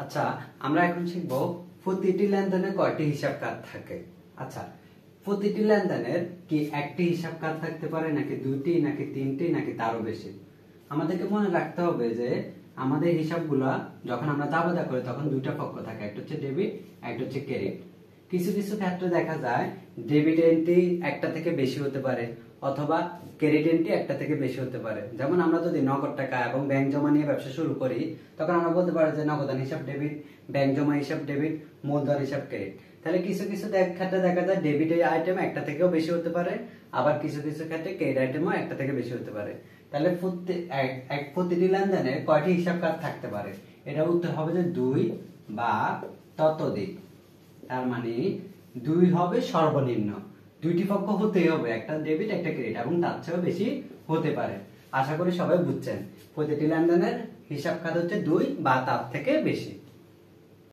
আচ্ছা, আমরা এখন শিখবো প্রতিটি লেনদেনে কয়টি হিসাব খাত থাকে। আচ্ছা, প্রতিটি লেনদেনের কি একটি হিসাব খাত থাকতে পারে, নাকি দুইটি, নাকি তিনটি, নাকি তারও বেশি? আমাদেরকে মনে রাখতে হবে যে আমাদের হিসাবগুলা যখন আমরা দাবাদা করি তখন দুইটা পক্ষ থাকে, একটা হচ্ছে ডেবিট, একটা হচ্ছে ক্রেডিট। কিছু কিছু ক্ষেত্রে দেখা যায় ডেবিট এন্ট্রি একটা থেকে বেশি হতে পারে, অথবা ক্রেডিট এন্ট্রি একটা থেকে বেশি হতে পারে। যেমন আমরা যদি নগদ টাকা এবং ব্যাংক জমা নিয়ে ব্যবসা শুরু করি, তখন আমরা বলতে পারি যে নগদান হিসাব ডেবিট, ব্যাংক জমা হিসাব ডেবিট, মূলধন হিসাব ক্রেডিট। তাহলে কিছু কিছু ক্ষেত্রে দেখা যায় ডেবিট আইটেম একটা থেকেও বেশি হতে পারে, আবার কিছু কিছু ক্ষেত্রে ক্রেডিট আইটেমও একটা থেকে বেশি হতে পারে। তাহলে প্রতিটি লেনদেনে কয়টি হিসাব খাত থাকতে পারে? এটা উত্তর হবে যে 2 বা ততোধিক। তার মানে 2 হবে সর্বনিম্ন, দুইটি পক্ষ হতেই হবে, একটা ডেবিট একটা ক্রেডিট, এবং তার চেয়েও বেশি হতে পারে। আশা করি সবাই বুঝছেন, প্রতিটি লেনদেনের হিসাব খাত হচ্ছে 2 বা তার থেকে বেশি।